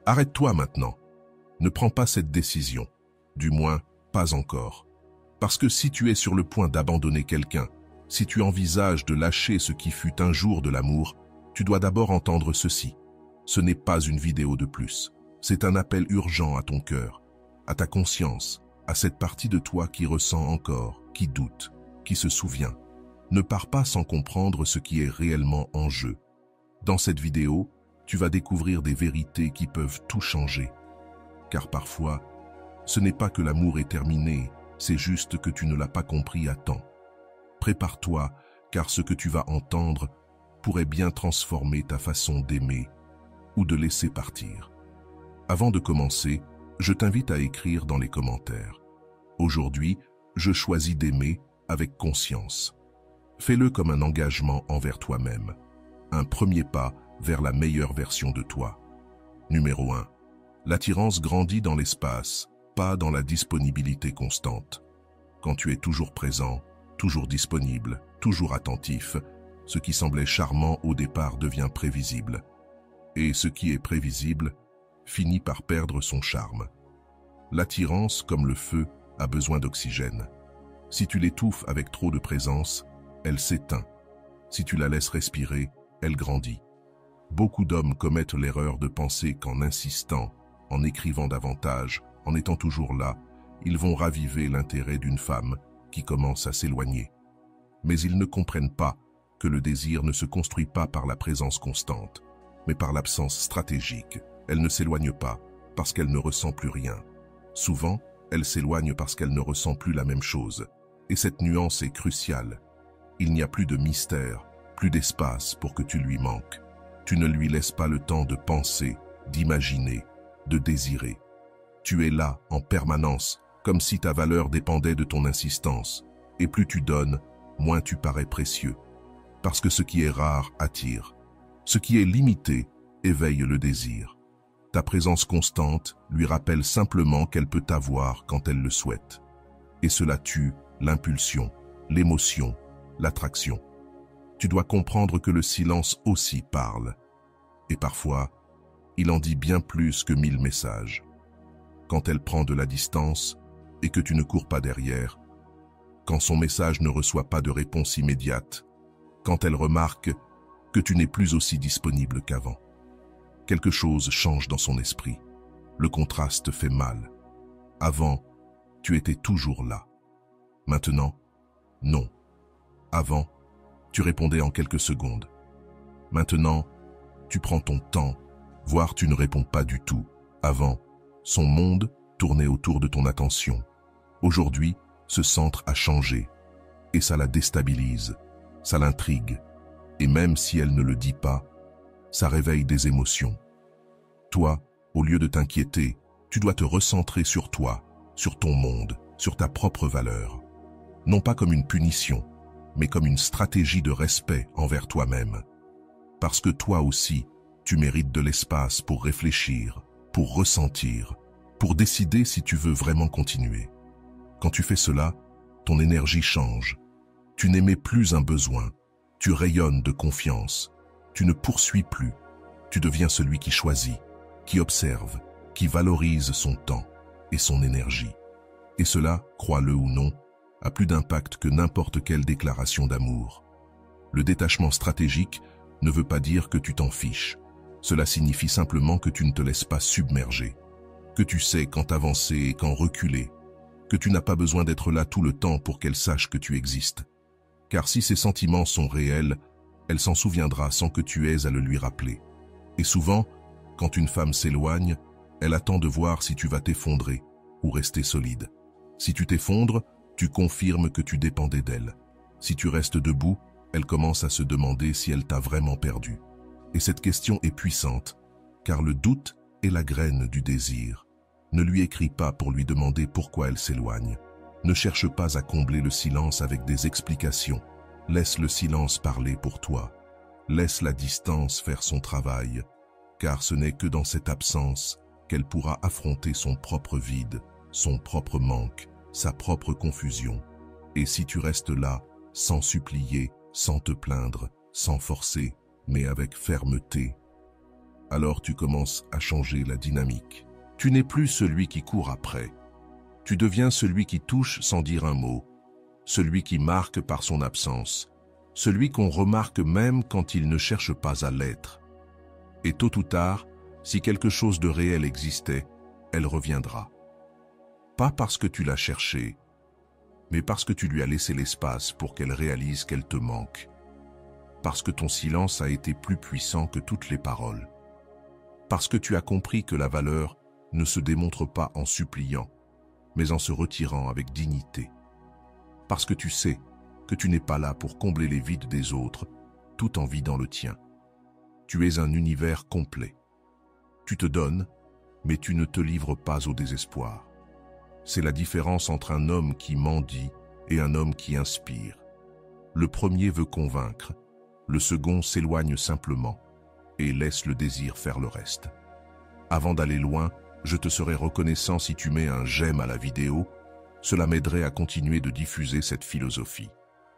Arrête-toi maintenant. Ne prends pas cette décision. Du moins, pas encore. Parce que si tu es sur le point d'abandonner quelqu'un, si tu envisages de lâcher ce qui fut un jour de l'amour, tu dois d'abord entendre ceci. Ce n'est pas une vidéo de plus. C'est un appel urgent à ton cœur, à ta conscience, à cette partie de toi qui ressent encore, qui doute, qui se souvient. Ne pars pas sans comprendre ce qui est réellement en jeu. Dans cette vidéo, tu vas découvrir des vérités qui peuvent tout changer. Car parfois, ce n'est pas que l'amour est terminé, c'est juste que tu ne l'as pas compris à temps. Prépare-toi, car ce que tu vas entendre pourrait bien transformer ta façon d'aimer ou de laisser partir. Avant de commencer, je t'invite à écrire dans les commentaires. Aujourd'hui, je choisis d'aimer avec conscience. Fais-le comme un engagement envers toi-même. Un premier pas vers la meilleure version de toi. Numéro 1. L'attirance grandit dans l'espace, pas dans la disponibilité constante. Quand tu es toujours présent, toujours disponible, toujours attentif, ce qui semblait charmant au départ devient prévisible. Et ce qui est prévisible finit par perdre son charme. L'attirance, comme le feu, a besoin d'oxygène. Si tu l'étouffes avec trop de présence, elle s'éteint. Si tu la laisses respirer, elle grandit. Beaucoup d'hommes commettent l'erreur de penser qu'en insistant, en écrivant davantage, en étant toujours là, ils vont raviver l'intérêt d'une femme qui commence à s'éloigner. Mais ils ne comprennent pas que le désir ne se construit pas par la présence constante, mais par l'absence stratégique. Elle ne s'éloigne pas parce qu'elle ne ressent plus rien. Souvent, elle s'éloigne parce qu'elle ne ressent plus la même chose. Et cette nuance est cruciale. Il n'y a plus de mystère, plus d'espace pour que tu lui manques. Tu ne lui laisses pas le temps de penser, d'imaginer, de désirer. Tu es là, en permanence, comme si ta valeur dépendait de ton insistance. Et plus tu donnes, moins tu parais précieux. Parce que ce qui est rare attire. Ce qui est limité éveille le désir. Ta présence constante lui rappelle simplement qu'elle peut t'avoir quand elle le souhaite. Et cela tue l'impulsion, l'émotion, l'attraction. Tu dois comprendre que le silence aussi parle. Et parfois, il en dit bien plus que 1000 messages. Quand elle prend de la distance et que tu ne cours pas derrière, quand son message ne reçoit pas de réponse immédiate, quand elle remarque que tu n'es plus aussi disponible qu'avant. Quelque chose change dans son esprit. Le contraste fait mal. Avant, tu étais toujours là. Maintenant, non. Avant, tu répondais en quelques secondes. Maintenant, tu prends ton temps, voire tu ne réponds pas du tout. Avant, son monde tournait autour de ton attention. Aujourd'hui, ce centre a changé. Et ça la déstabilise, ça l'intrigue. Et même si elle ne le dit pas, ça réveille des émotions. Toi, au lieu de t'inquiéter, tu dois te recentrer sur toi, sur ton monde, sur ta propre valeur. Non pas comme une punition, mais comme une stratégie de respect envers toi-même. Parce que toi aussi, tu mérites de l'espace pour réfléchir, pour ressentir, pour décider si tu veux vraiment continuer. Quand tu fais cela, ton énergie change. Tu n'émets plus un besoin, tu rayonnes de confiance. Tu ne poursuis plus, tu deviens celui qui choisit, qui observe, qui valorise son temps et son énergie. Et cela, crois-le ou non, a plus d'impact que n'importe quelle déclaration d'amour. Le détachement stratégique ne veut pas dire que tu t'en fiches. Cela signifie simplement que tu ne te laisses pas submerger, que tu sais quand avancer et quand reculer, que tu n'as pas besoin d'être là tout le temps pour qu'elle sache que tu existes. Car si ses sentiments sont réels, elle s'en souviendra sans que tu aies à le lui rappeler. Et souvent, quand une femme s'éloigne, elle attend de voir si tu vas t'effondrer ou rester solide. Si tu t'effondres, tu confirmes que tu dépendais d'elle. Si tu restes debout, elle commence à se demander si elle t'a vraiment perdu. Et cette question est puissante, car le doute est la graine du désir. Ne lui écris pas pour lui demander pourquoi elle s'éloigne. Ne cherche pas à combler le silence avec des explications. Laisse le silence parler pour toi. Laisse la distance faire son travail, car ce n'est que dans cette absence qu'elle pourra affronter son propre vide, son propre manque, sa propre confusion. Et si tu restes là, sans supplier, sans te plaindre, sans forcer, mais avec fermeté, Alors tu commences à changer la dynamique. Tu n'es plus celui qui court après. Tu deviens celui qui touche sans dire un mot, celui qui marque par son absence, celui qu'on remarque même quand il ne cherche pas à l'être. Et tôt ou tard, si quelque chose de réel existait, elle reviendra. Pas parce que tu l'as cherchée, mais parce que tu lui as laissé l'espace pour qu'elle réalise qu'elle te manque. Parce que ton silence a été plus puissant que toutes les paroles. Parce que tu as compris que la valeur ne se démontre pas en suppliant, mais en se retirant avec dignité. Parce que tu sais que tu n'es pas là pour combler les vides des autres, tout en vidant le tien. Tu es un univers complet. Tu te donnes, mais tu ne te livres pas au désespoir. C'est la différence entre un homme qui mendie et un homme qui inspire. Le premier veut convaincre, le second s'éloigne simplement et laisse le désir faire le reste. Avant d'aller loin, je te serais reconnaissant si tu mets un j'aime à la vidéo, cela m'aiderait à continuer de diffuser cette philosophie.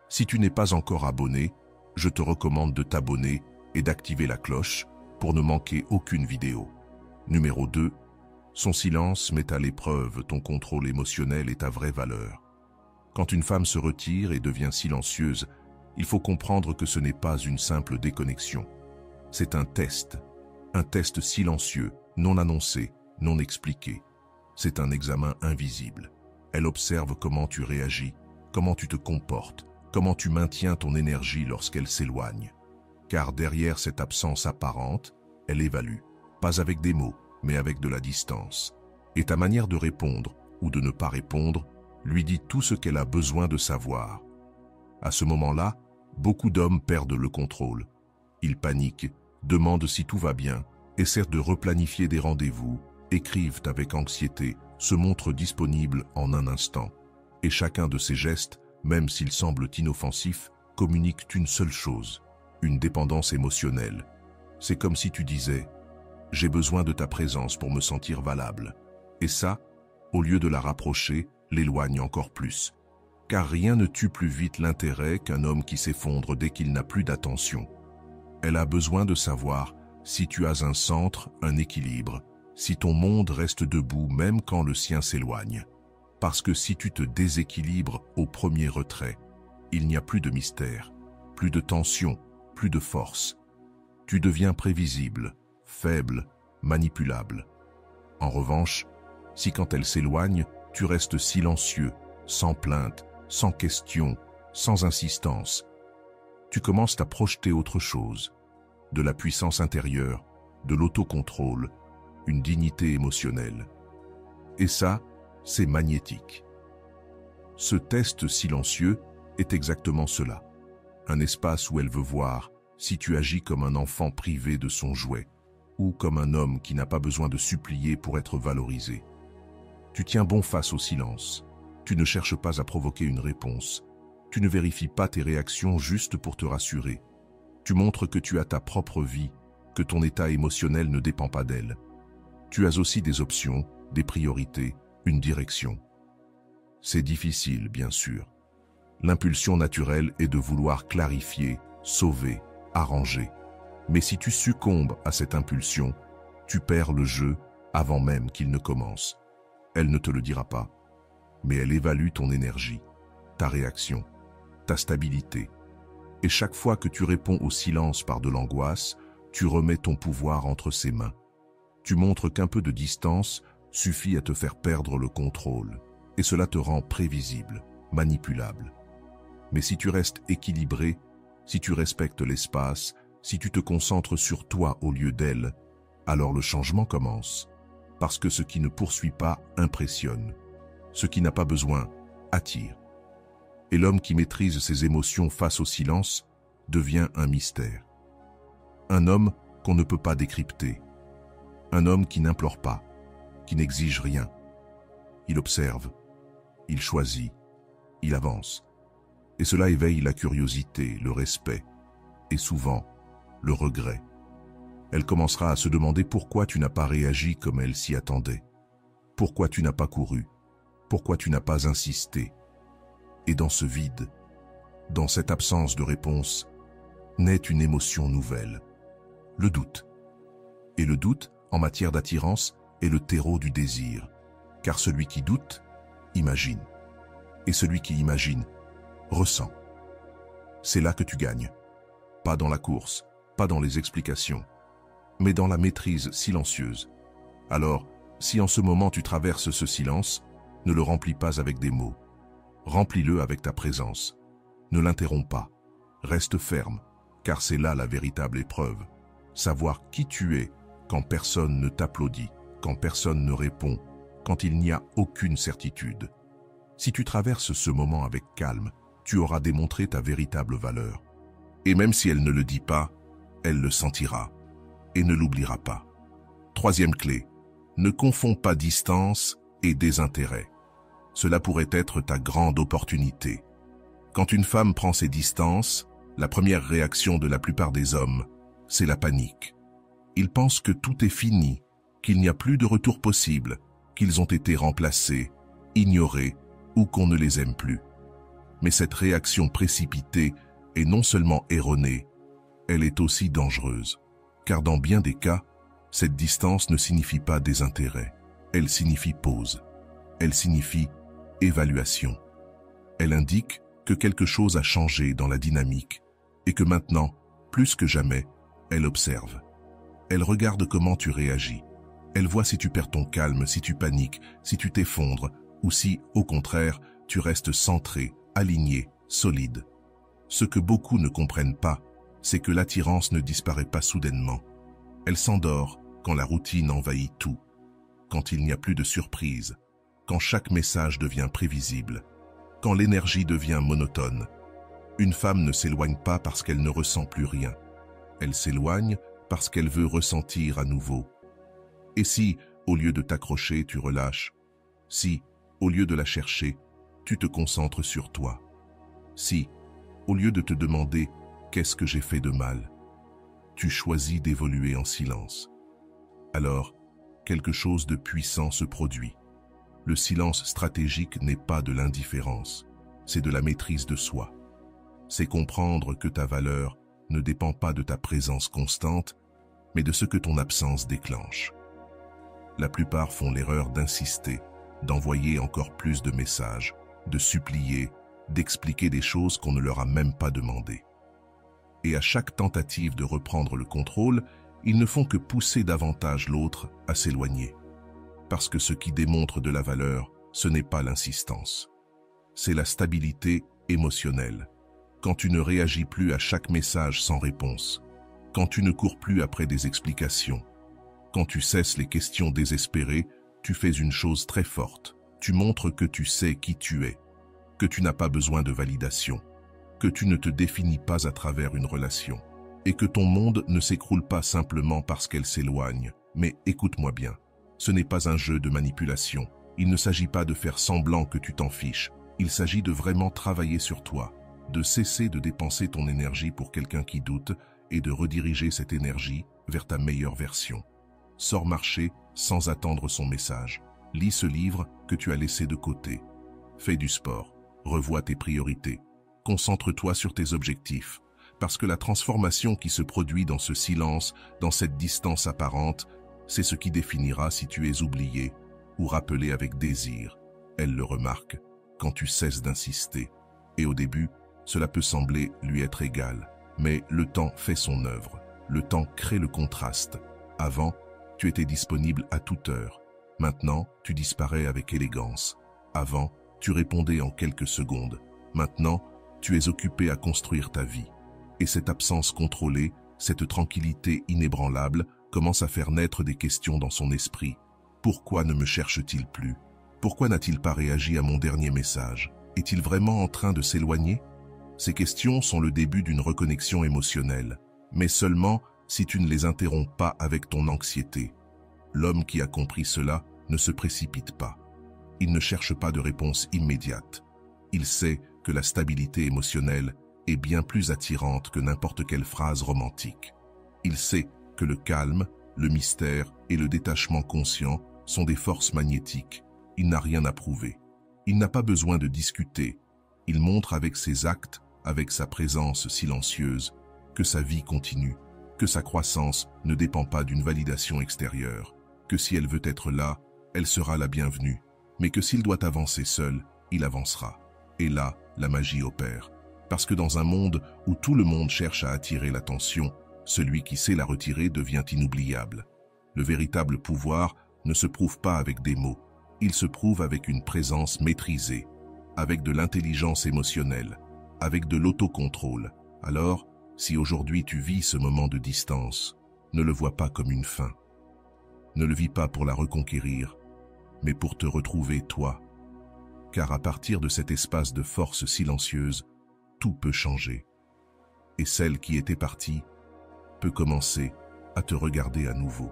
Si tu n'es pas encore abonné, je te recommande de t'abonner et d'activer la cloche pour ne manquer aucune vidéo. Numéro 2. Son silence met à l'épreuve ton contrôle émotionnel et ta vraie valeur. Quand une femme se retire et devient silencieuse, il faut comprendre que ce n'est pas une simple déconnexion. C'est un test silencieux, non annoncé, non expliqué. C'est un examen invisible. Elle observe comment tu réagis, comment tu te comportes, comment tu maintiens ton énergie lorsqu'elle s'éloigne. Car derrière cette absence apparente, elle évalue, pas avec des mots, mais avec de la distance. Et ta manière de répondre, ou de ne pas répondre, lui dit tout ce qu'elle a besoin de savoir. À ce moment-là, beaucoup d'hommes perdent le contrôle. Ils paniquent, demandent si tout va bien, essaient de replanifier des rendez-vous, écrivent avec anxiété, se montrent disponibles en un instant. Et chacun de ces gestes, même s'ils semblent inoffensifs, communiquent une seule chose, une dépendance émotionnelle. C'est comme si tu disais « J'ai besoin de ta présence pour me sentir valable ». Et ça, au lieu de la rapprocher, l'éloigne encore plus. Car rien ne tue plus vite l'intérêt qu'un homme qui s'effondre dès qu'il n'a plus d'attention. Elle a besoin de savoir si tu as un centre, un équilibre, si ton monde reste debout même quand le sien s'éloigne. Parce que si tu te déséquilibres au premier retrait, il n'y a plus de mystère, plus de tension, plus de force. Tu deviens prévisible, faible, manipulable. En revanche, si quand elle s'éloigne, tu restes silencieux, sans plainte, sans question, sans insistance, tu commences à projeter autre chose, de la puissance intérieure, de l'autocontrôle, une dignité émotionnelle. Et ça, c'est magnétique. Ce test silencieux est exactement cela. Un espace où elle veut voir si tu agis comme un enfant privé de son jouet ou comme un homme qui n'a pas besoin de supplier pour être valorisé. Tu tiens bon face au silence. Tu ne cherches pas à provoquer une réponse. Tu ne vérifies pas tes réactions juste pour te rassurer. Tu montres que tu as ta propre vie, que ton état émotionnel ne dépend pas d'elle. Tu as aussi des options, des priorités, une direction. C'est difficile, bien sûr. L'impulsion naturelle est de vouloir clarifier, sauver, arranger. Mais si tu succombes à cette impulsion, tu perds le jeu avant même qu'il ne commence. Elle ne te le dira pas, mais elle évalue ton énergie, ta réaction, ta stabilité. Et chaque fois que tu réponds au silence par de l'angoisse, tu remets ton pouvoir entre ses mains. Tu montres qu'un peu de distance suffit à te faire perdre le contrôle, et cela te rend prévisible, manipulable. Mais si tu restes équilibré, si tu respectes l'espace, si tu te concentres sur toi au lieu d'elle, alors le changement commence. Parce que ce qui ne poursuit pas impressionne. Ce qui n'a pas besoin attire. Et l'homme qui maîtrise ses émotions face au silence devient un mystère. Un homme qu'on ne peut pas décrypter. Un homme qui n'implore pas, qui n'exige rien. Il observe, il choisit, il avance. Et cela éveille la curiosité, le respect, et souvent, le regret. Elle commencera à se demander pourquoi tu n'as pas réagi comme elle s'y attendait. Pourquoi tu n'as pas couru. Pourquoi tu n'as pas insisté. Et dans ce vide, dans cette absence de réponse, naît une émotion nouvelle. Le doute. Et le doute, en matière d'attirance, est le terreau du désir. Car celui qui doute, imagine. Et celui qui imagine, ressent. C'est là que tu gagnes. Pas dans la course, pas dans les explications, mais dans la maîtrise silencieuse. Alors, si en ce moment tu traverses ce silence, ne le remplis pas avec des mots. Remplis-le avec ta présence. Ne l'interromps pas. Reste ferme, car c'est là la véritable épreuve. Savoir qui tu es quand personne ne t'applaudit, quand personne ne répond, quand il n'y a aucune certitude. Si tu traverses ce moment avec calme, tu auras démontré ta véritable valeur. Et même si elle ne le dit pas, elle le sentira et ne l'oubliera pas. Troisième clé, ne confonds pas distance et désintérêt. Cela pourrait être ta grande opportunité. Quand une femme prend ses distances, la première réaction de la plupart des hommes, c'est la panique. Ils pensent que tout est fini, qu'il n'y a plus de retour possible, qu'ils ont été remplacés, ignorés ou qu'on ne les aime plus. Mais cette réaction précipitée est non seulement erronée, elle est aussi dangereuse. Car dans bien des cas, cette distance ne signifie pas désintérêt. Elle signifie pause. Elle signifie évaluation. Elle indique que quelque chose a changé dans la dynamique et que maintenant, plus que jamais, elle observe. Elle regarde comment tu réagis. Elle voit si tu perds ton calme, si tu paniques, si tu t'effondres ou si, au contraire, tu restes centré, aligné, solide. Ce que beaucoup ne comprennent pas, c'est que l'attirance ne disparaît pas soudainement. Elle s'endort quand la routine envahit tout, quand il n'y a plus de surprise, quand chaque message devient prévisible, quand l'énergie devient monotone. Une femme ne s'éloigne pas parce qu'elle ne ressent plus rien. Elle s'éloigne parce qu'elle veut ressentir à nouveau. Et si, au lieu de t'accrocher, tu relâches? Si, au lieu de la chercher, tu te concentres sur toi? Si, au lieu de te demander « qu'est-ce que j'ai fait de mal ?», tu choisis d'évoluer en silence. Alors, quelque chose de puissant se produit. Le silence stratégique n'est pas de l'indifférence, c'est de la maîtrise de soi. C'est comprendre que ta valeur ne dépend pas de ta présence constante, mais de ce que ton absence déclenche. La plupart font l'erreur d'insister, d'envoyer encore plus de messages, de supplier, d'expliquer des choses qu'on ne leur a même pas demandées. Et à chaque tentative de reprendre le contrôle, ils ne font que pousser davantage l'autre à s'éloigner. Parce que ce qui démontre de la valeur, ce n'est pas l'insistance. C'est la stabilité émotionnelle. Quand tu ne réagis plus à chaque message sans réponse, quand tu ne cours plus après des explications, quand tu cesses les questions désespérées, tu fais une chose très forte. Tu montres que tu sais qui tu es, que tu n'as pas besoin de validation, que tu ne te définis pas à travers une relation, et que ton monde ne s'écroule pas simplement parce qu'elle s'éloigne. Mais écoute-moi bien, ce n'est pas un jeu de manipulation. Il ne s'agit pas de faire semblant que tu t'en fiches. Il s'agit de vraiment travailler sur toi, de cesser de dépenser ton énergie pour quelqu'un qui doute et de rediriger cette énergie vers ta meilleure version. Sors marcher sans attendre son message. Lis ce livre que tu as laissé de côté. Fais du sport. Revois tes priorités. Concentre-toi sur tes objectifs. Parce que la transformation qui se produit dans ce silence, dans cette distance apparente, c'est ce qui définira si tu es oublié ou rappelé avec désir. Elle le remarque quand tu cesses d'insister. Et au début, cela peut sembler lui être égal. Mais le temps fait son œuvre. Le temps crée le contraste. Avant, tu étais disponible à toute heure. Maintenant, tu disparais avec élégance. Avant, tu répondais en quelques secondes. Maintenant, tu es occupé à construire ta vie. Et cette absence contrôlée, cette tranquillité inébranlable, commence à faire naître des questions dans son esprit. Pourquoi ne me cherche-t-il plus? Pourquoi n'a-t-il pas réagi à mon dernier message? Est-il vraiment en train de s'éloigner? Ces questions sont le début d'une reconnexion émotionnelle, mais seulement si tu ne les interromps pas avec ton anxiété. L'homme qui a compris cela ne se précipite pas. Il ne cherche pas de réponse immédiate. Il sait que la stabilité émotionnelle est bien plus attirante que n'importe quelle phrase romantique. Il sait que le calme, le mystère et le détachement conscient sont des forces magnétiques. Il n'a rien à prouver. Il n'a pas besoin de discuter. Il montre avec ses actes, avec sa présence silencieuse, que sa vie continue. que sa croissance ne dépend pas d'une validation extérieure, que si elle veut être là, elle sera la bienvenue, mais que s'il doit avancer seul, il avancera. Et là, la magie opère. Parce que dans un monde où tout le monde cherche à attirer l'attention, celui qui sait la retirer devient inoubliable. Le véritable pouvoir ne se prouve pas avec des mots, il se prouve avec une présence maîtrisée, avec de l'intelligence émotionnelle, avec de l'autocontrôle. Alors, si aujourd'hui tu vis ce moment de distance, ne le vois pas comme une fin. Ne le vis pas pour la reconquérir, mais pour te retrouver toi. Car à partir de cet espace de force silencieuse, tout peut changer. Et celle qui était partie peut commencer à te regarder à nouveau.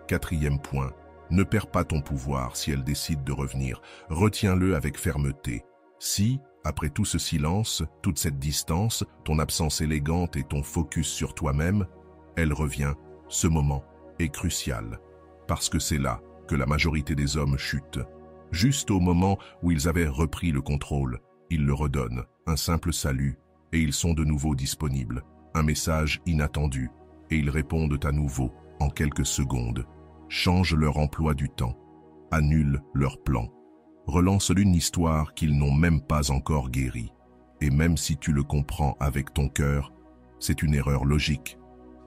4e point, ne perds pas ton pouvoir si elle décide de revenir. Retiens-le avec fermeté. Si, après tout ce silence, toute cette distance, ton absence élégante et ton focus sur toi-même, elle revient, ce moment est crucial. Parce que c'est là que la majorité des hommes chutent. Juste au moment où ils avaient repris le contrôle, ils le redonnent, un simple salut, et ils sont de nouveau disponibles. Un message inattendu, et ils répondent à nouveau, en quelques secondes. Changent leur emploi du temps, annulent leur plan, relancent une histoire qu'ils n'ont même pas encore guérie. Et même si tu le comprends avec ton cœur, c'est une erreur logique,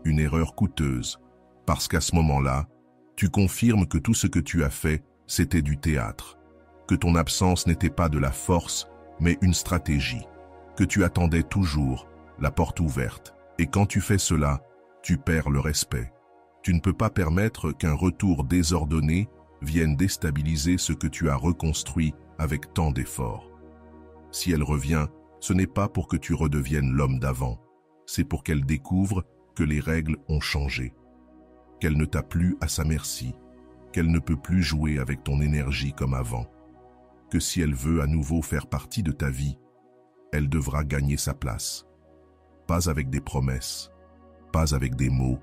une erreur coûteuse, parce qu'à ce moment-là, tu confirmes que tout ce que tu as fait, c'était du théâtre, que ton absence n'était pas de la force, mais une stratégie, que tu attendais toujours la porte ouverte. Et quand tu fais cela, tu perds le respect. Tu ne peux pas permettre qu'un retour désordonné vienne déstabiliser ce que tu as reconstruit avec tant d'efforts. Si elle revient, ce n'est pas pour que tu redeviennes l'homme d'avant, c'est pour qu'elle découvre que les règles ont changé, qu'elle ne t'a plus à sa merci, qu'elle ne peut plus jouer avec ton énergie comme avant, que si elle veut à nouveau faire partie de ta vie, elle devra gagner sa place. Pas avec des promesses, pas avec des mots,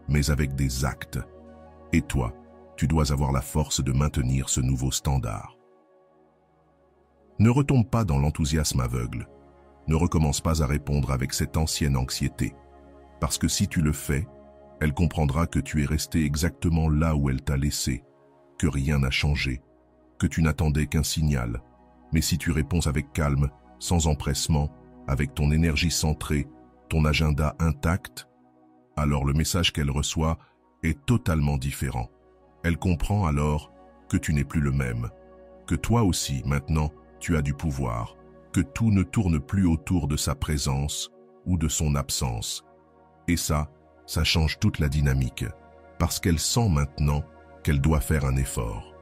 mais avec des actes. Et toi, tu dois avoir la force de maintenir ce nouveau standard. Ne retombe pas dans l'enthousiasme aveugle. Ne recommence pas à répondre avec cette ancienne anxiété. Parce que si tu le fais, elle comprendra que tu es resté exactement là où elle t'a laissé, que rien n'a changé, que tu n'attendais qu'un signal. Mais si tu réponds avec calme, sans empressement, avec ton énergie centrée, ton agenda intact, alors le message qu'elle reçoit est totalement différent. Elle comprend alors que tu n'es plus le même, que toi aussi, maintenant, tu as du pouvoir, que tout ne tourne plus autour de sa présence ou de son absence. Et ça change toute la dynamique, parce qu'elle sent maintenant qu'elle doit faire un effort,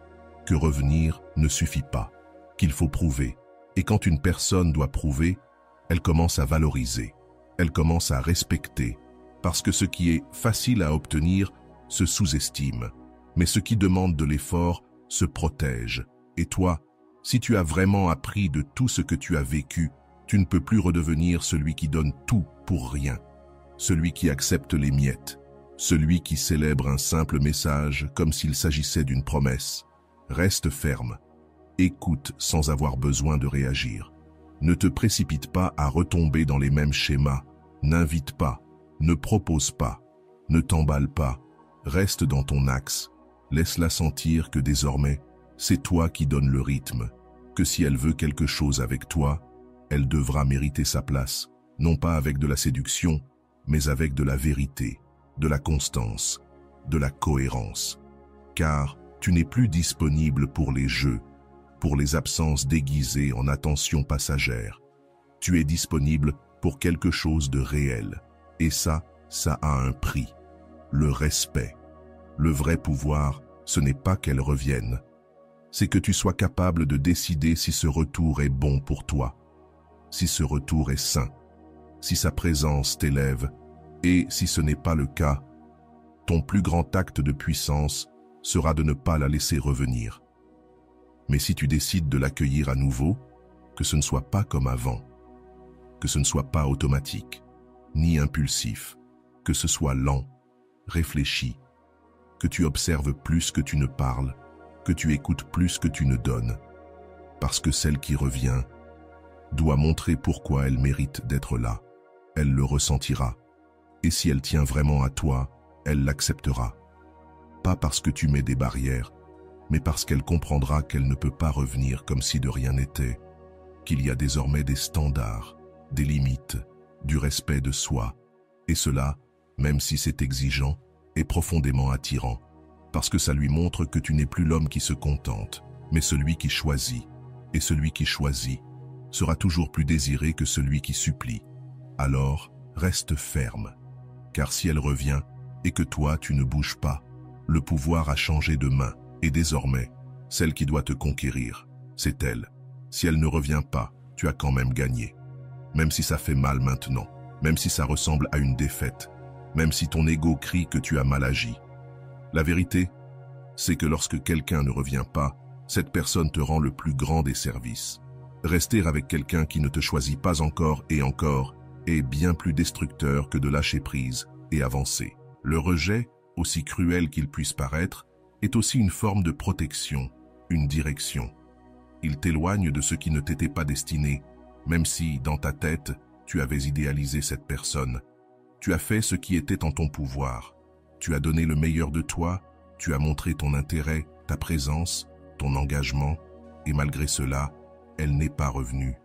que revenir ne suffit pas, qu'il faut prouver. Et quand une personne doit prouver, elle commence à valoriser, elle commence à respecter, parce que ce qui est facile à obtenir se sous-estime, mais ce qui demande de l'effort se protège. Et toi, si tu as vraiment appris de tout ce que tu as vécu, tu ne peux plus redevenir celui qui donne tout pour rien, celui qui accepte les miettes, celui qui célèbre un simple message comme s'il s'agissait d'une promesse. Reste ferme, écoute sans avoir besoin de réagir. Ne te précipite pas à retomber dans les mêmes schémas, n'invite pas, ne propose pas, ne t'emballe pas, reste dans ton axe, laisse-la sentir que désormais, c'est toi qui donnes le rythme, que si elle veut quelque chose avec toi, elle devra mériter sa place, non pas avec de la séduction, mais avec de la vérité, de la constance, de la cohérence. Car tu n'es plus disponible pour les jeux, pour les absences déguisées en attention passagère. Tu es disponible pour quelque chose de réel. Et ça a un prix. Le respect. Le vrai pouvoir, ce n'est pas qu'elle revienne. C'est que tu sois capable de décider si ce retour est bon pour toi, si ce retour est sain, si sa présence t'élève, et si ce n'est pas le cas, ton plus grand acte de puissance sera de ne pas la laisser revenir. Mais si tu décides de l'accueillir à nouveau, que ce ne soit pas comme avant, que ce ne soit pas automatique, ni impulsif, que ce soit lent, réfléchi, que tu observes plus que tu ne parles, que tu écoutes plus que tu ne donnes, parce que celle qui revient doit montrer pourquoi elle mérite d'être là. Elle le ressentira, Et si elle tient vraiment à toi, elle l'acceptera. Pas parce que tu mets des barrières, mais parce qu'elle comprendra qu'elle ne peut pas revenir comme si de rien n'était, qu'il y a désormais des standards, des limites, du respect de soi. Et cela, même si c'est exigeant, est profondément attirant, parce que ça lui montre que tu n'es plus l'homme qui se contente, mais celui qui choisit. Et celui qui choisit sera toujours plus désiré que celui qui supplie. Alors, reste ferme, car si elle revient et que toi tu ne bouges pas, le pouvoir a changé de main, et désormais, celle qui doit te conquérir, c'est elle. Si elle ne revient pas, tu as quand même gagné. Même si ça fait mal maintenant, même si ça ressemble à une défaite, même si ton ego crie que tu as mal agi. La vérité, c'est que lorsque quelqu'un ne revient pas, cette personne te rend le plus grand des services. Rester avec quelqu'un qui ne te choisit pas encore est bien plus destructeur que de lâcher prise et avancer. Le rejet, aussi cruel qu'il puisse paraître, est aussi une forme de protection, une direction. Il t'éloigne de ce qui ne t'était pas destiné, même si, dans ta tête, tu avais idéalisé cette personne. Tu as fait ce qui était en ton pouvoir. Tu as donné le meilleur de toi, tu as montré ton intérêt, ta présence, ton engagement, et malgré cela, elle n'est pas revenue.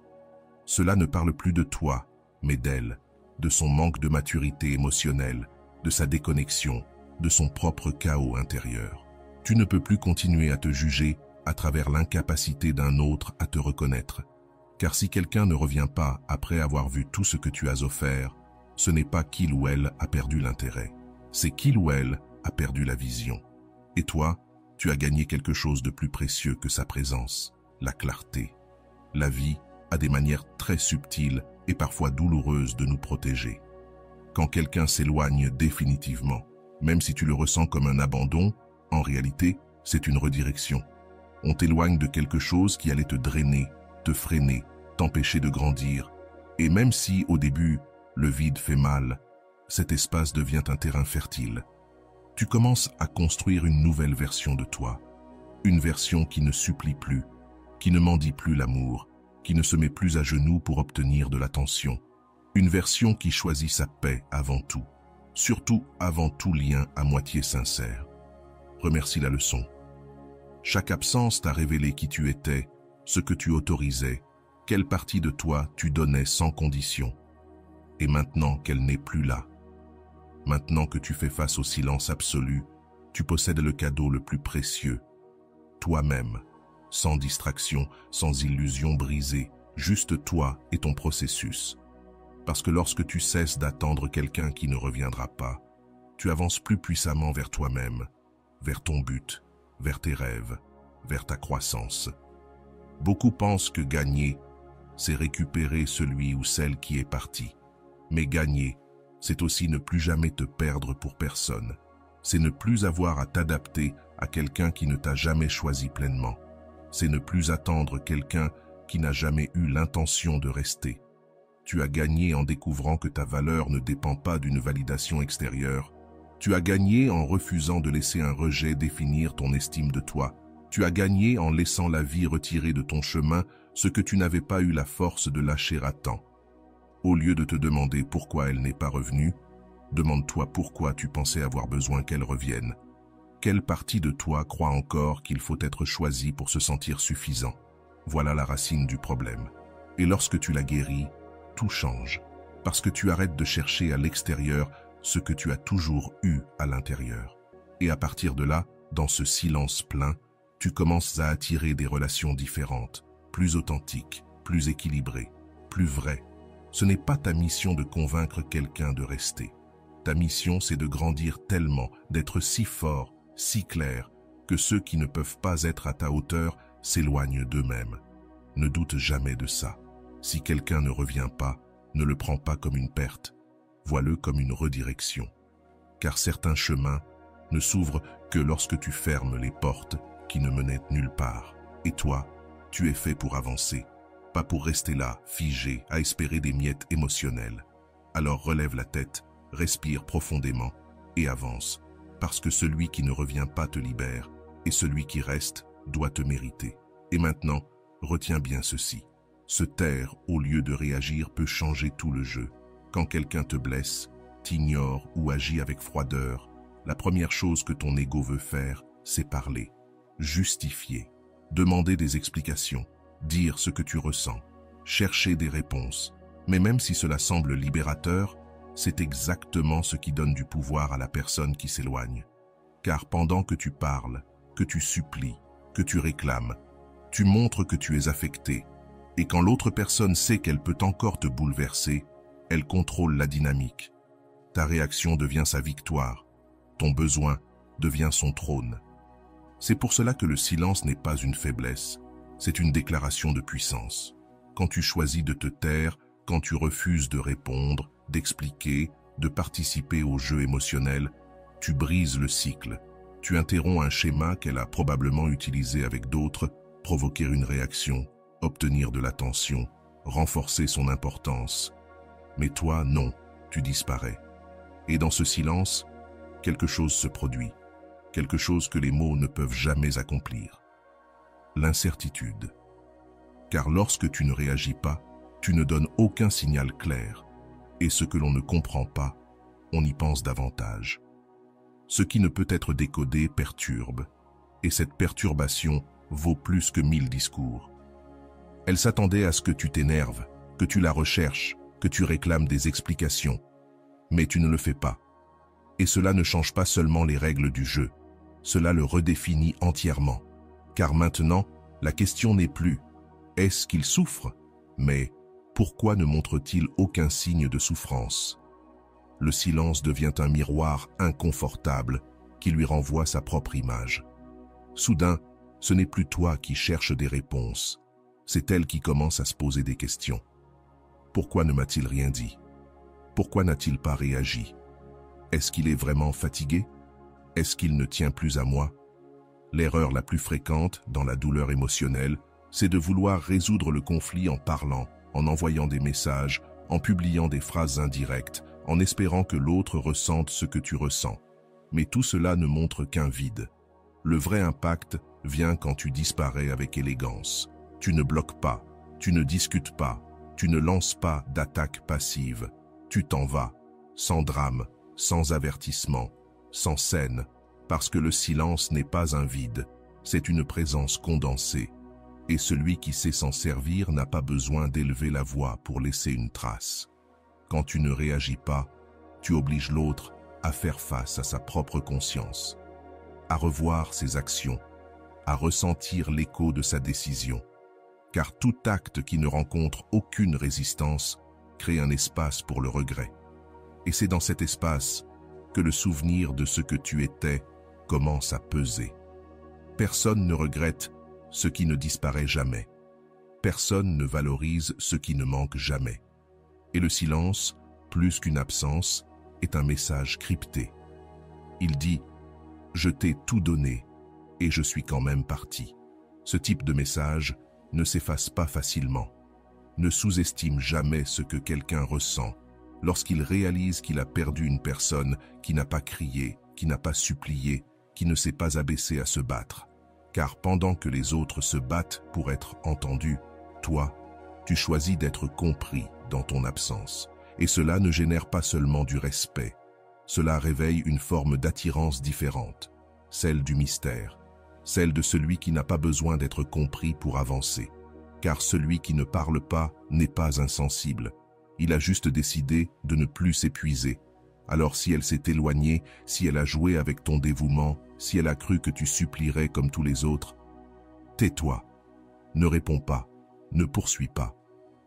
Cela ne parle plus de toi, mais d'elle, de son manque de maturité émotionnelle, de sa déconnexion, de son propre chaos intérieur. Tu ne peux plus continuer à te juger à travers l'incapacité d'un autre à te reconnaître. Car si quelqu'un ne revient pas après avoir vu tout ce que tu as offert, ce n'est pas qu'il ou elle a perdu l'intérêt, c'est qu'il ou elle a perdu la vision. Et toi, tu as gagné quelque chose de plus précieux que sa présence, la clarté. La vie a des manières très subtiles et parfois douloureuses de nous protéger. Quand quelqu'un s'éloigne définitivement, même si tu le ressens comme un abandon, en réalité, c'est une redirection. On t'éloigne de quelque chose qui allait te drainer, te freiner, t'empêcher de grandir. Et même si, au début, le vide fait mal, cet espace devient un terrain fertile. Tu commences à construire une nouvelle version de toi. Une version qui ne supplie plus, qui ne mendie plus l'amour, qui ne se met plus à genoux pour obtenir de l'attention. Une version qui choisit sa paix avant tout, surtout avant tout lien à moitié sincère. Remercie la leçon. Chaque absence t'a révélé qui tu étais, ce que tu autorisais, quelle partie de toi tu donnais sans condition. Et maintenant qu'elle n'est plus là, maintenant que tu fais face au silence absolu, tu possèdes le cadeau le plus précieux, toi-même, sans distraction, sans illusion brisée, juste toi et ton processus. Parce que lorsque tu cesses d'attendre quelqu'un qui ne reviendra pas, tu avances plus puissamment vers toi-même, vers ton but, vers tes rêves, vers ta croissance. Beaucoup pensent que gagner, c'est récupérer celui ou celle qui est parti. Mais gagner, c'est aussi ne plus jamais te perdre pour personne. C'est ne plus avoir à t'adapter à quelqu'un qui ne t'a jamais choisi pleinement. C'est ne plus attendre quelqu'un qui n'a jamais eu l'intention de rester. Tu as gagné en découvrant que ta valeur ne dépend pas d'une validation extérieure. Tu as gagné en refusant de laisser un rejet définir ton estime de toi. Tu as gagné en laissant la vie retirer de ton chemin ce que tu n'avais pas eu la force de lâcher à temps. Au lieu de te demander pourquoi elle n'est pas revenue, demande-toi pourquoi tu pensais avoir besoin qu'elle revienne. Quelle partie de toi croit encore qu'il faut être choisi pour se sentir suffisant? Voilà la racine du problème. Et lorsque tu la guéris, tout change, parce que tu arrêtes de chercher à l'extérieur ce que tu as toujours eu à l'intérieur. Et à partir de là, dans ce silence plein, tu commences à attirer des relations différentes, plus authentiques, plus équilibrées, plus vraies. Ce n'est pas ta mission de convaincre quelqu'un de rester. Ta mission, c'est de grandir tellement, d'être si fort, si clair, que ceux qui ne peuvent pas être à ta hauteur s'éloignent d'eux-mêmes. Ne doute jamais de ça. Si quelqu'un ne revient pas, ne le prends pas comme une perte, vois-le comme une redirection. Car certains chemins ne s'ouvrent que lorsque tu fermes les portes qui ne menaient nulle part. Et toi, tu es fait pour avancer, pas pour rester là, figé, à espérer des miettes émotionnelles. Alors relève la tête, respire profondément et avance, parce que celui qui ne revient pas te libère, et celui qui reste doit te mériter. Et maintenant, retiens bien ceci. Se taire au lieu de réagir peut changer tout le jeu. Quand quelqu'un te blesse, t'ignore ou agit avec froideur, la première chose que ton ego veut faire, c'est parler, justifier, demander des explications, dire ce que tu ressens, chercher des réponses. Mais même si cela semble libérateur, c'est exactement ce qui donne du pouvoir à la personne qui s'éloigne. Car pendant que tu parles, que tu supplies, que tu réclames, tu montres que tu es affecté. Et quand l'autre personne sait qu'elle peut encore te bouleverser, elle contrôle la dynamique. Ta réaction devient sa victoire. Ton besoin devient son trône. C'est pour cela que le silence n'est pas une faiblesse, c'est une déclaration de puissance. Quand tu choisis de te taire, quand tu refuses de répondre, d'expliquer, de participer au jeu émotionnel, tu brises le cycle. Tu interromps un schéma qu'elle a probablement utilisé avec d'autres, provoquer une réaction, obtenir de l'attention, renforcer son importance. Mais toi, non, tu disparais. Et dans ce silence, quelque chose se produit, quelque chose que les mots ne peuvent jamais accomplir. L'incertitude. Car lorsque tu ne réagis pas, tu ne donnes aucun signal clair. Et ce que l'on ne comprend pas, on y pense davantage. Ce qui ne peut être décodé perturbe, et cette perturbation vaut plus que 1000 discours. Elle s'attendait à ce que tu t'énerves, que tu la recherches, que tu réclames des explications. Mais tu ne le fais pas. Et cela ne change pas seulement les règles du jeu, cela le redéfinit entièrement. Car maintenant, la question n'est plus « est-ce qu'il souffre ?» mais « pourquoi ne montre-t-il aucun signe de souffrance ?» Le silence devient un miroir inconfortable qui lui renvoie sa propre image. Soudain, ce n'est plus toi qui cherches des réponses, c'est elle qui commence à se poser des questions. Pourquoi ne m'a-t-il rien dit? Pourquoi n'a-t-il pas réagi? Est-ce qu'il est vraiment fatigué? Est-ce qu'il ne tient plus à moi? L'erreur la plus fréquente dans la douleur émotionnelle, c'est de vouloir résoudre le conflit en parlant, en envoyant des messages, en publiant des phrases indirectes, en espérant que l'autre ressente ce que tu ressens. Mais tout cela ne montre qu'un vide. Le vrai impact vient quand tu disparais avec élégance. Tu ne bloques pas, tu ne discutes pas, tu ne lances pas d'attaque passive. Tu t'en vas, sans drame, sans avertissement, sans scène, parce que le silence n'est pas un vide, c'est une présence condensée. Et celui qui sait s'en servir n'a pas besoin d'élever la voix pour laisser une trace. Quand tu ne réagis pas, tu obliges l'autre à faire face à sa propre conscience, à revoir ses actions, à ressentir l'écho de sa décision. Car tout acte qui ne rencontre aucune résistance crée un espace pour le regret. Et c'est dans cet espace que le souvenir de ce que tu étais commence à peser. Personne ne regrette ce qui ne disparaît jamais. Personne ne valorise ce qui ne manque jamais. Et le silence, plus qu'une absence, est un message crypté. Il dit « Je t'ai tout donné et je suis quand même parti ». Ce type de message ne s'efface pas facilement. Ne sous-estime jamais ce que quelqu'un ressent lorsqu'il réalise qu'il a perdu une personne qui n'a pas crié, qui n'a pas supplié, qui ne s'est pas abaissé à se battre. Car pendant que les autres se battent pour être entendus, toi, tu choisis d'être compris dans ton absence. Et cela ne génère pas seulement du respect. Cela réveille une forme d'attirance différente, celle du mystère, celle de celui qui n'a pas besoin d'être compris pour avancer. Car celui qui ne parle pas n'est pas insensible. Il a juste décidé de ne plus s'épuiser. Alors si elle s'est éloignée, si elle a joué avec ton dévouement, si elle a cru que tu supplierais comme tous les autres, tais-toi, ne réponds pas, ne poursuis pas.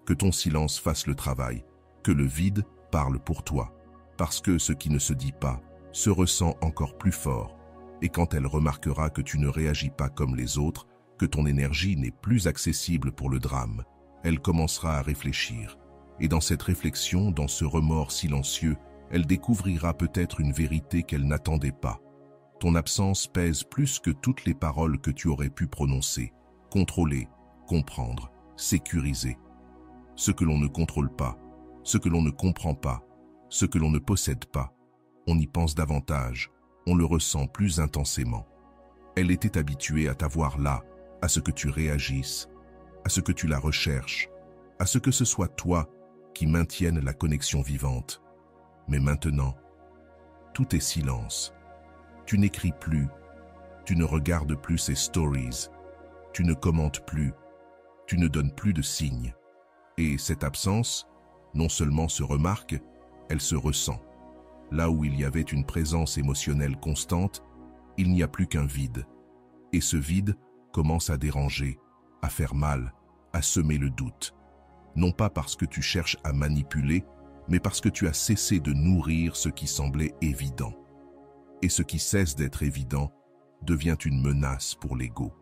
Que ton silence fasse le travail, que le vide parle pour toi. Parce que ce qui ne se dit pas se ressent encore plus fort. Et quand elle remarquera que tu ne réagis pas comme les autres, que ton énergie n'est plus accessible pour le drame, elle commencera à réfléchir. Et dans cette réflexion, dans ce remords silencieux, elle découvrira peut-être une vérité qu'elle n'attendait pas. Ton absence pèse plus que toutes les paroles que tu aurais pu prononcer, contrôler, comprendre, sécuriser. Ce que l'on ne contrôle pas, ce que l'on ne comprend pas, ce que l'on ne possède pas, on y pense davantage, on le ressent plus intensément. Elle était habituée à t'avoir là, à ce que tu réagisses, à ce que tu la recherches, à ce que ce soit toi qui maintienne la connexion vivante. Mais maintenant, tout est silence. Tu n'écris plus, tu ne regardes plus ses stories, tu ne commentes plus, tu ne donnes plus de signes. Et cette absence, non seulement se remarque, elle se ressent. Là où il y avait une présence émotionnelle constante, il n'y a plus qu'un vide. Et ce vide commence à déranger, à faire mal, à semer le doute. Non pas parce que tu cherches à manipuler, mais parce que tu as cessé de nourrir ce qui semblait évident. Et ce qui cesse d'être évident devient une menace pour l'ego.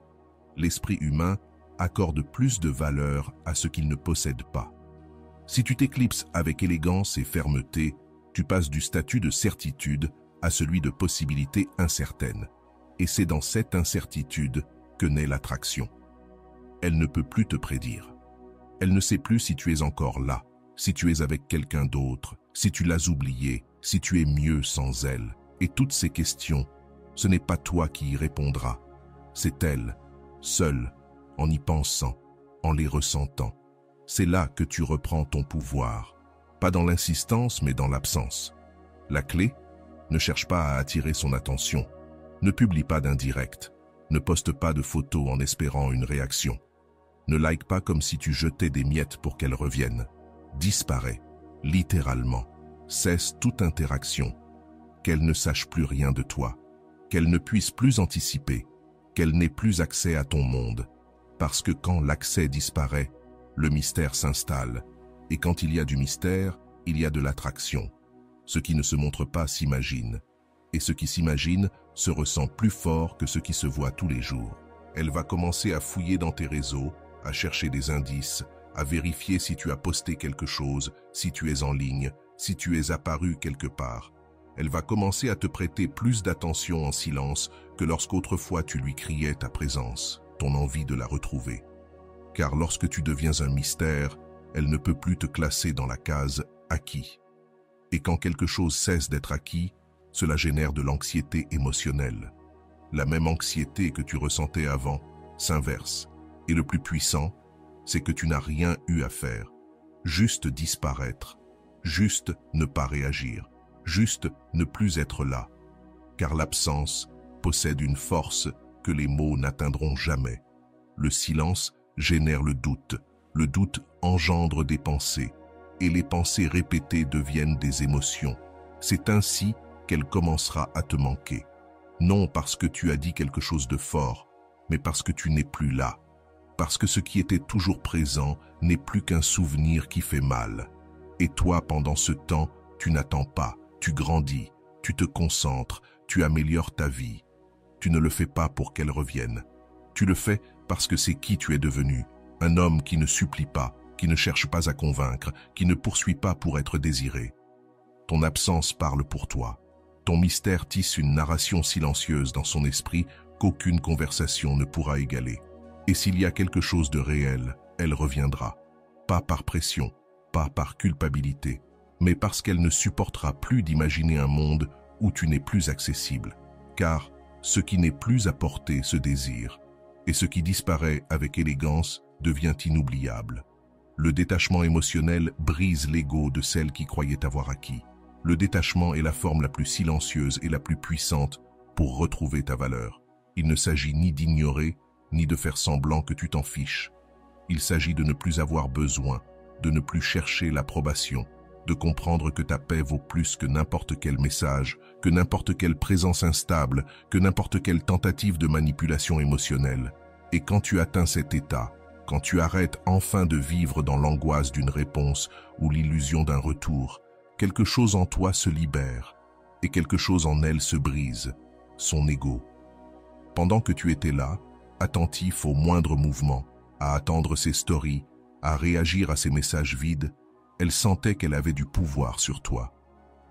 L'esprit humain accorde plus de valeur à ce qu'il ne possède pas. Si tu t'éclipses avec élégance et fermeté, tu passes du statut de certitude à celui de possibilité incertaine. Et c'est dans cette incertitude que naît l'attraction. Elle ne peut plus te prédire. Elle ne sait plus si tu es encore là, si tu es avec quelqu'un d'autre, si tu l'as oublié, si tu es mieux sans elle. Et toutes ces questions, ce n'est pas toi qui y répondras. C'est elle, seule, en y pensant, en les ressentant. C'est là que tu reprends ton pouvoir. Pas dans l'insistance, mais dans l'absence. La clé, ne cherche pas à attirer son attention. Ne publie pas d'indirect. Ne poste pas de photos en espérant une réaction. Ne like pas comme si tu jetais des miettes pour qu'elle revienne. Disparais, littéralement. Cesse toute interaction. Qu'elle ne sache plus rien de toi. Qu'elle ne puisse plus anticiper. Qu'elle n'ait plus accès à ton monde. Parce que quand l'accès disparaît, le mystère s'installe. Et quand il y a du mystère, il y a de l'attraction. Ce qui ne se montre pas s'imagine. Et ce qui s'imagine se ressent plus fort que ce qui se voit tous les jours. Elle va commencer à fouiller dans tes réseaux, à chercher des indices, à vérifier si tu as posté quelque chose, si tu es en ligne, si tu es apparu quelque part. Elle va commencer à te prêter plus d'attention en silence que lorsqu'autrefois tu lui criais ta présence, ton envie de la retrouver. Car lorsque tu deviens un mystère, elle ne peut plus te classer dans la case « acquis ». Et quand quelque chose cesse d'être acquis, cela génère de l'anxiété émotionnelle. La même anxiété que tu ressentais avant s'inverse. Et le plus puissant, c'est que tu n'as rien eu à faire. Juste disparaître, juste ne pas réagir, juste ne plus être là. Car l'absence possède une force que les mots n'atteindront jamais. Le silence génère le doute engendre des pensées, et les pensées répétées deviennent des émotions. C'est ainsi qu'elle commencera à te manquer. Non parce que tu as dit quelque chose de fort, mais parce que tu n'es plus là. Parce que ce qui était toujours présent n'est plus qu'un souvenir qui fait mal. Et toi, pendant ce temps, tu n'attends pas, tu grandis, tu te concentres, tu améliores ta vie. Tu ne le fais pas pour qu'elle revienne. Tu le fais parce que c'est qui tu es devenu. Un homme qui ne supplie pas, qui ne cherche pas à convaincre, qui ne poursuit pas pour être désiré. Ton absence parle pour toi. Ton mystère tisse une narration silencieuse dans son esprit qu'aucune conversation ne pourra égaler. Et s'il y a quelque chose de réel, elle reviendra. Pas par pression, pas par culpabilité, mais parce qu'elle ne supportera plus d'imaginer un monde où tu n'es plus accessible. Car ce qui n'est plus à portée se désire, et ce qui disparaît avec élégance devient inoubliable. Le détachement émotionnel brise l'ego de celle qui croyait avoir acquis. Le détachement est la forme la plus silencieuse et la plus puissante pour retrouver ta valeur. Il ne s'agit ni d'ignorer, ni de faire semblant que tu t'en fiches. Il s'agit de ne plus avoir besoin, de ne plus chercher l'approbation, de comprendre que ta paix vaut plus que n'importe quel message, que n'importe quelle présence instable, que n'importe quelle tentative de manipulation émotionnelle. Et quand tu atteins cet état, quand tu arrêtes enfin de vivre dans l'angoisse d'une réponse ou l'illusion d'un retour, quelque chose en toi se libère et quelque chose en elle se brise, son ego. Pendant que tu étais là, attentif au moindre mouvement, à attendre ses stories, à réagir à ses messages vides, elle sentait qu'elle avait du pouvoir sur toi.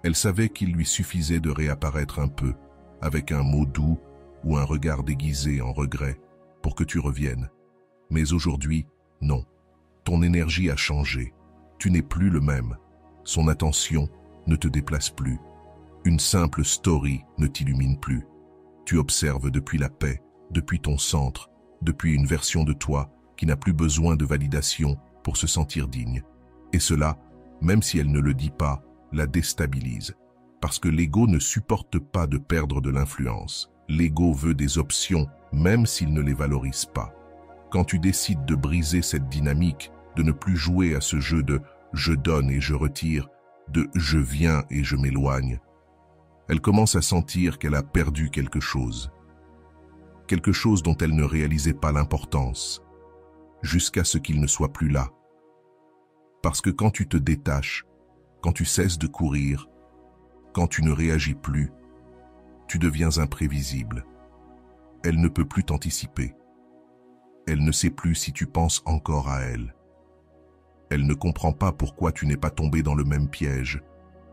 Elle savait qu'il lui suffisait de réapparaître un peu, avec un mot doux ou un regard déguisé en regret, pour que tu reviennes. Mais aujourd'hui, non. Ton énergie a changé. Tu n'es plus le même. Son attention ne te déplace plus. Une simple story ne t'illumine plus. Tu observes depuis la paix, depuis ton centre, depuis une version de toi qui n'a plus besoin de validation pour se sentir digne. Et cela, même si elle ne le dit pas, la déstabilise. Parce que l'ego ne supporte pas de perdre de l'influence. L'ego veut des options, même s'il ne les valorise pas. Quand tu décides de briser cette dynamique, de ne plus jouer à ce jeu de « je donne et je retire », de « je viens et je m'éloigne », elle commence à sentir qu'elle a perdu quelque chose dont elle ne réalisait pas l'importance, jusqu'à ce qu'il ne soit plus là. Parce que quand tu te détaches, quand tu cesses de courir, quand tu ne réagis plus, tu deviens imprévisible. Elle ne peut plus t'anticiper. Elle ne sait plus si tu penses encore à elle. Elle ne comprend pas pourquoi tu n'es pas tombé dans le même piège,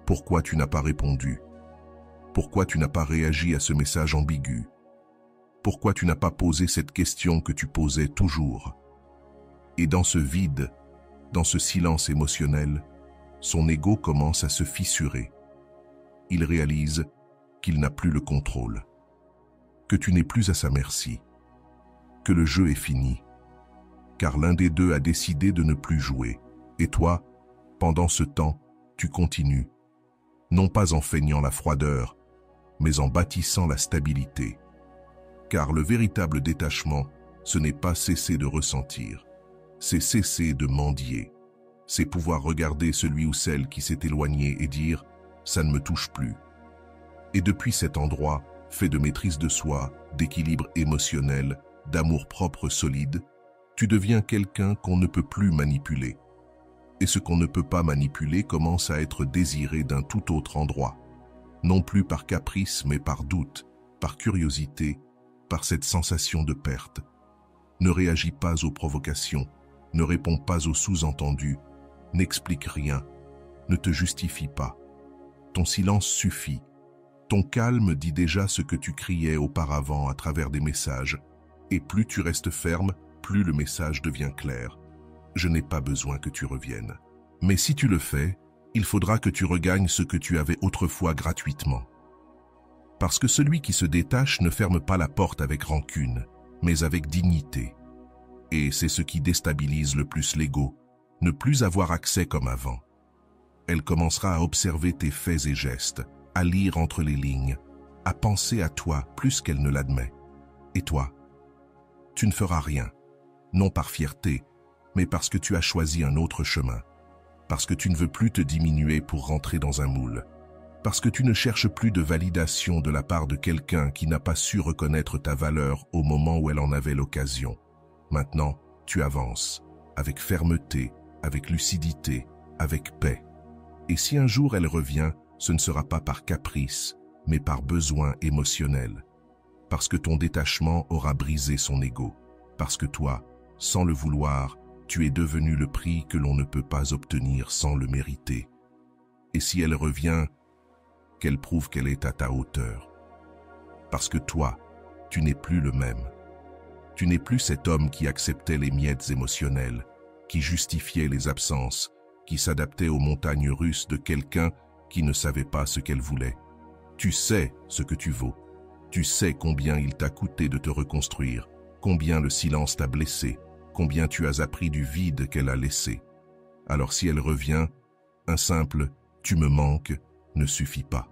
pourquoi tu n'as pas répondu, pourquoi tu n'as pas réagi à ce message ambigu, pourquoi tu n'as pas posé cette question que tu posais toujours. Et dans ce vide, dans ce silence émotionnel, son ego commence à se fissurer. Il réalise qu'il n'a plus le contrôle, que tu n'es plus à sa merci, que le jeu est fini, car l'un des deux a décidé de ne plus jouer. Et toi, pendant ce temps, tu continues, non pas en feignant la froideur, mais en bâtissant la stabilité. Car le véritable détachement, ce n'est pas cesser de ressentir, c'est cesser de mendier. C'est pouvoir regarder celui ou celle qui s'est éloigné et dire « ça ne me touche plus ». Et depuis cet endroit, fait de maîtrise de soi, d'équilibre émotionnel, d'amour-propre solide, tu deviens quelqu'un qu'on ne peut plus manipuler. Et ce qu'on ne peut pas manipuler commence à être désiré d'un tout autre endroit. Non plus par caprice, mais par doute, par curiosité, par cette sensation de perte. Ne réagis pas aux provocations, ne réponds pas aux sous-entendus, n'explique rien, ne te justifie pas. Ton silence suffit. Ton calme dit déjà ce que tu criais auparavant à travers des messages. Et plus tu restes ferme, plus le message devient clair. Je n'ai pas besoin que tu reviennes. Mais si tu le fais, il faudra que tu regagnes ce que tu avais autrefois gratuitement. Parce que celui qui se détache ne ferme pas la porte avec rancune, mais avec dignité. Et c'est ce qui déstabilise le plus l'ego, ne plus avoir accès comme avant. Elle commencera à observer tes faits et gestes, à lire entre les lignes, à penser à toi plus qu'elle ne l'admet. Et toi, tu ne feras rien, non par fierté, mais parce que tu as choisi un autre chemin, parce que tu ne veux plus te diminuer pour rentrer dans un moule, parce que tu ne cherches plus de validation de la part de quelqu'un qui n'a pas su reconnaître ta valeur au moment où elle en avait l'occasion. Maintenant, tu avances, avec fermeté, avec lucidité, avec paix. Et si un jour elle revient, ce ne sera pas par caprice, mais par besoin émotionnel. Parce que ton détachement aura brisé son ego. Parce que toi, sans le vouloir, tu es devenu le prix que l'on ne peut pas obtenir sans le mériter. Et si elle revient, qu'elle prouve qu'elle est à ta hauteur. Parce que toi, tu n'es plus le même. Tu n'es plus cet homme qui acceptait les miettes émotionnelles, qui justifiait les absences, qui s'adaptait aux montagnes russes de quelqu'un qui ne savait pas ce qu'elle voulait. Tu sais ce que tu vaux. Tu sais combien il t'a coûté de te reconstruire, combien le silence t'a blessé, combien tu as appris du vide qu'elle a laissé. Alors si elle revient, un simple « tu me manques » ne suffit pas.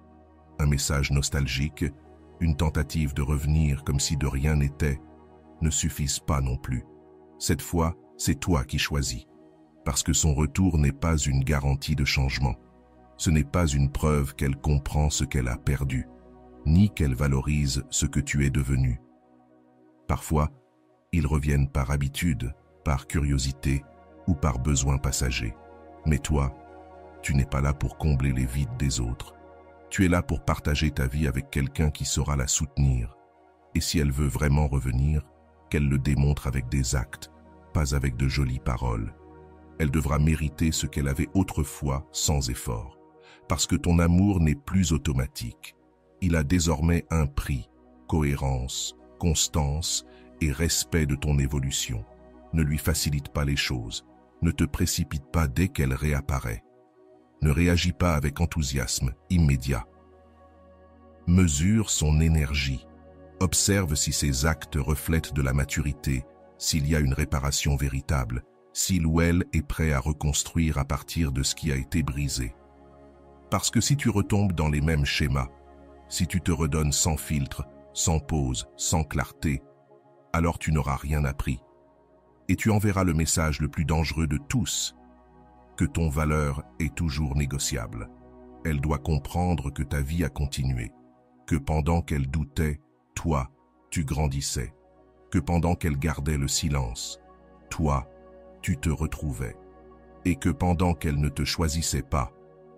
Un message nostalgique, une tentative de revenir comme si de rien n'était, ne suffisent pas non plus. Cette fois, c'est toi qui choisis. Parce que son retour n'est pas une garantie de changement. Ce n'est pas une preuve qu'elle comprend ce qu'elle a perdu, ni qu'elle valorise ce que tu es devenu. Parfois, ils reviennent par habitude, par curiosité ou par besoin passager. Mais toi, tu n'es pas là pour combler les vides des autres. Tu es là pour partager ta vie avec quelqu'un qui saura la soutenir. Et si elle veut vraiment revenir, qu'elle le démontre avec des actes, pas avec de jolies paroles. Elle devra mériter ce qu'elle avait autrefois sans effort. Parce que ton amour n'est plus automatique. Il a désormais un prix, cohérence, constance et respect de ton évolution. Ne lui facilite pas les choses. Ne te précipite pas dès qu'elle réapparaît. Ne réagis pas avec enthousiasme immédiat. Mesure son énergie. Observe si ses actes reflètent de la maturité, s'il y a une réparation véritable, s'il ou elle est prêt à reconstruire à partir de ce qui a été brisé. Parce que si tu retombes dans les mêmes schémas, si tu te redonnes sans filtre, sans pause, sans clarté, alors tu n'auras rien appris. Et tu enverras le message le plus dangereux de tous, que ton valeur est toujours négociable. Elle doit comprendre que ta vie a continué, que pendant qu'elle doutait, toi, tu grandissais, que pendant qu'elle gardait le silence, toi, tu te retrouvais, et que pendant qu'elle ne te choisissait pas,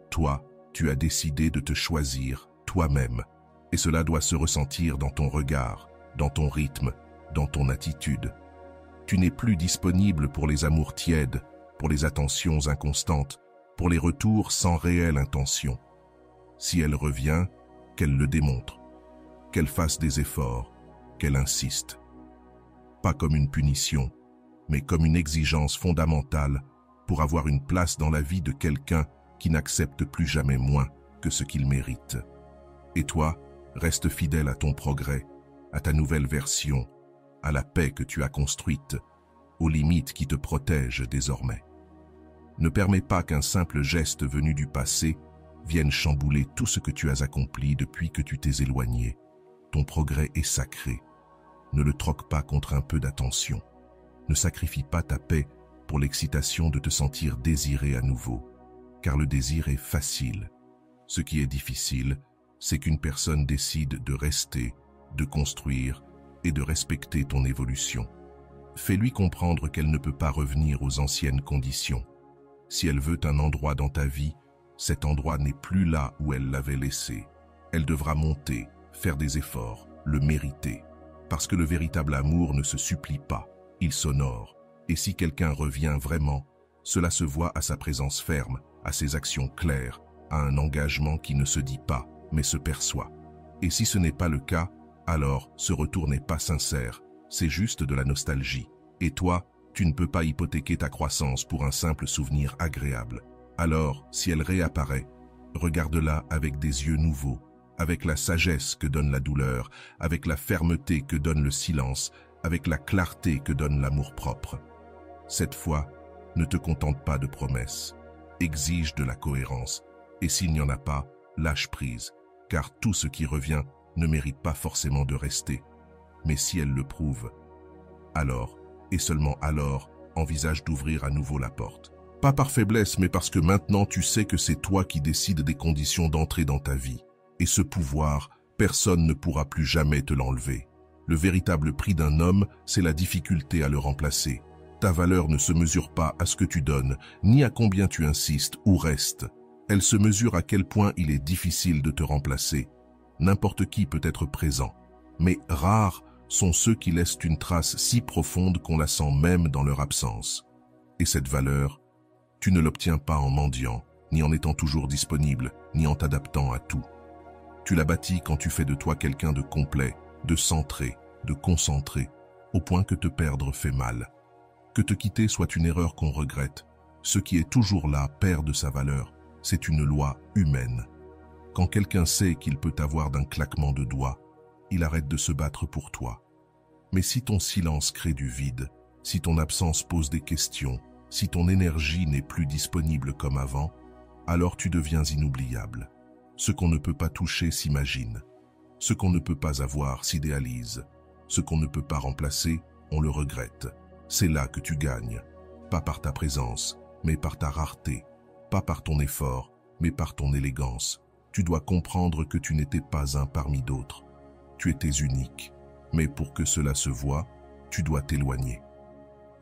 toi, tu as décidé de te choisir toi-même, et cela doit se ressentir dans ton regard, dans ton rythme, dans ton attitude. Tu n'es plus disponible pour les amours tièdes, pour les attentions inconstantes, pour les retours sans réelle intention. Si elle revient, qu'elle le démontre, qu'elle fasse des efforts, qu'elle insiste. Pas comme une punition, mais comme une exigence fondamentale pour avoir une place dans la vie de quelqu'un qui n'accepte plus jamais moins que ce qu'il mérite. Et toi, reste fidèle à ton progrès, à ta nouvelle version, à la paix que tu as construite, aux limites qui te protègent désormais. Ne permets pas qu'un simple geste venu du passé vienne chambouler tout ce que tu as accompli depuis que tu t'es éloigné. Ton progrès est sacré. Ne le troque pas contre un peu d'attention. Ne sacrifie pas ta paix pour l'excitation de te sentir désiré à nouveau, car le désir est facile. Ce qui est difficile, c'est qu'une personne décide de rester, de construire et de respecter ton évolution. Fais-lui comprendre qu'elle ne peut pas revenir aux anciennes conditions. Si elle veut un endroit dans ta vie, cet endroit n'est plus là où elle l'avait laissé. Elle devra monter, faire des efforts, le mériter. Parce que le véritable amour ne se supplie pas, il s'honore. Et si quelqu'un revient vraiment, cela se voit à sa présence ferme, à ses actions claires, à un engagement qui ne se dit pas, mais se perçoit. Et si ce n'est pas le cas, alors ce retour n'est pas sincère, c'est juste de la nostalgie. Et toi, tu ne peux pas hypothéquer ta croissance pour un simple souvenir agréable. Alors, si elle réapparaît, regarde-la avec des yeux nouveaux, avec la sagesse que donne la douleur, avec la fermeté que donne le silence, avec la clarté que donne l'amour-propre. Cette fois, ne te contente pas de promesses, exige de la cohérence, et s'il n'y en a pas, lâche prise, car tout ce qui revient ne mérite pas forcément de rester. Mais si elle le prouve, alors, et seulement alors, envisage d'ouvrir à nouveau la porte. Pas par faiblesse, mais parce que maintenant tu sais que c'est toi qui décides des conditions d'entrée dans ta vie. Et ce pouvoir, personne ne pourra plus jamais te l'enlever. Le véritable prix d'un homme, c'est la difficulté à le remplacer. Ta valeur ne se mesure pas à ce que tu donnes, ni à combien tu insistes ou restes. Elle se mesure à quel point il est difficile de te remplacer. N'importe qui peut être présent, mais rares sont ceux qui laissent une trace si profonde qu'on la sent même dans leur absence. Et cette valeur, tu ne l'obtiens pas en mendiant, ni en étant toujours disponible, ni en t'adaptant à tout. Tu la bâtis quand tu fais de toi quelqu'un de complet, de centré, de concentré, au point que te perdre fait mal. Que te quitter soit une erreur qu'on regrette. Ce qui est toujours là perd de sa valeur. C'est une loi humaine. Quand quelqu'un sait qu'il peut t'avoir d'un claquement de doigts, il arrête de se battre pour toi. Mais si ton silence crée du vide, si ton absence pose des questions, si ton énergie n'est plus disponible comme avant, alors tu deviens inoubliable. Ce qu'on ne peut pas toucher s'imagine. Ce qu'on ne peut pas avoir s'idéalise. Ce qu'on ne peut pas remplacer, on le regrette. C'est là que tu gagnes. Pas par ta présence, mais par ta rareté. Pas par ton effort, mais par ton élégance. Tu dois comprendre que tu n'étais pas un parmi d'autres. Tu étais unique. Mais pour que cela se voie, tu dois t'éloigner.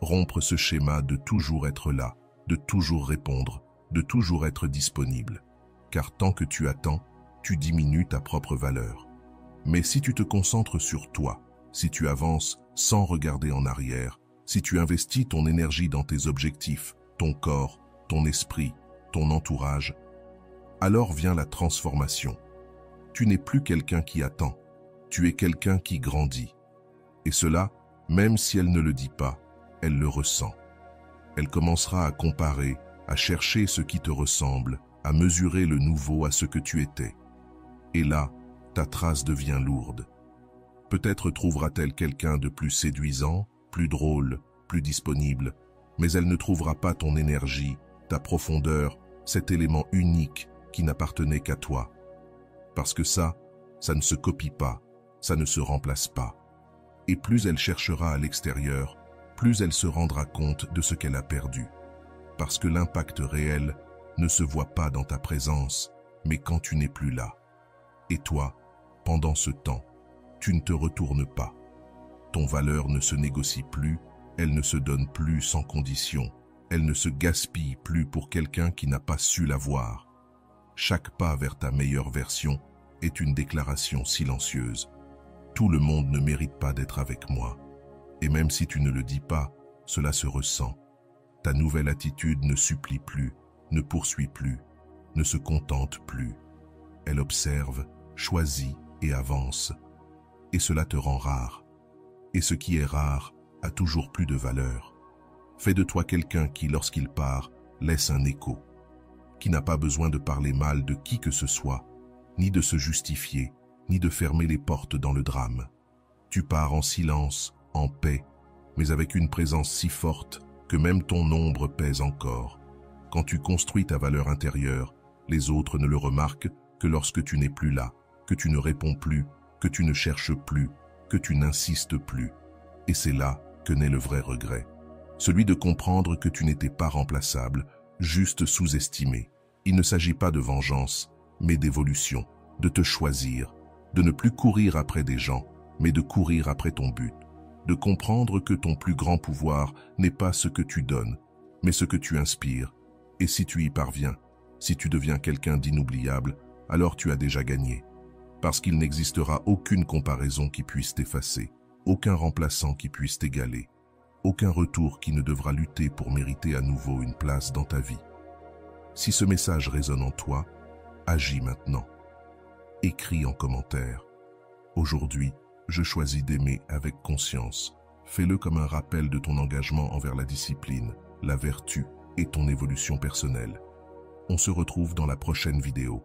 Rompre ce schéma de toujours être là, de toujours répondre, de toujours être disponible. Car tant que tu attends, tu diminues ta propre valeur. Mais si tu te concentres sur toi, si tu avances sans regarder en arrière, si tu investis ton énergie dans tes objectifs, ton corps, ton esprit, ton entourage, alors vient la transformation. Tu n'es plus quelqu'un qui attend, tu es quelqu'un qui grandit. Et cela, même si elle ne le dit pas, elle le ressent. Elle commencera à comparer, à chercher ce qui te ressemble, à mesurer le nouveau à ce que tu étais. Et là, ta trace devient lourde. Peut-être trouvera-t-elle quelqu'un de plus séduisant, plus drôle, plus disponible, mais elle ne trouvera pas ton énergie, ta profondeur, cet élément unique qui n'appartenait qu'à toi. Parce que ça ne se copie pas, ça ne se remplace pas. Et plus elle cherchera à l'extérieur, plus elle se rendra compte de ce qu'elle a perdu. Parce que l'impact réel ne se voit pas dans ta présence, mais quand tu n'es plus là. Et toi, pendant ce temps, tu ne te retournes pas. Ton valeur ne se négocie plus, elle ne se donne plus sans condition, elle ne se gaspille plus pour quelqu'un qui n'a pas su la voir. Chaque pas vers ta meilleure version est une déclaration silencieuse. Tout le monde ne mérite pas d'être avec moi. Et même si tu ne le dis pas, cela se ressent. Ta nouvelle attitude ne supplie plus, ne poursuit plus, ne se contente plus. Elle observe, choisit et avance. Et cela te rend rare. Et ce qui est rare a toujours plus de valeur. Fais de toi quelqu'un qui, lorsqu'il part, laisse un écho, qui n'a pas besoin de parler mal de qui que ce soit, ni de se justifier, ni de fermer les portes dans le drame. Tu pars en silence, en paix, mais avec une présence si forte que même ton ombre pèse encore. Quand tu construis ta valeur intérieure, les autres ne le remarquent que lorsque tu n'es plus là, que tu ne réponds plus, que tu ne cherches plus, que tu n'insistes plus. Et c'est là que naît le vrai regret. Celui de comprendre que tu n'étais pas remplaçable, juste sous-estimé. Il ne s'agit pas de vengeance, mais d'évolution, de te choisir, de ne plus courir après des gens, mais de courir après ton but, de comprendre que ton plus grand pouvoir n'est pas ce que tu donnes, mais ce que tu inspires. Et si tu y parviens, si tu deviens quelqu'un d'inoubliable, alors tu as déjà gagné. Parce qu'il n'existera aucune comparaison qui puisse t'effacer, aucun remplaçant qui puisse t'égaler, aucun retour qui ne devra lutter pour mériter à nouveau une place dans ta vie. Si ce message résonne en toi, agis maintenant. Écris en commentaire. Aujourd'hui, je choisis d'aimer avec conscience. Fais-le comme un rappel de ton engagement envers la discipline, la vertu et ton évolution personnelle. On se retrouve dans la prochaine vidéo.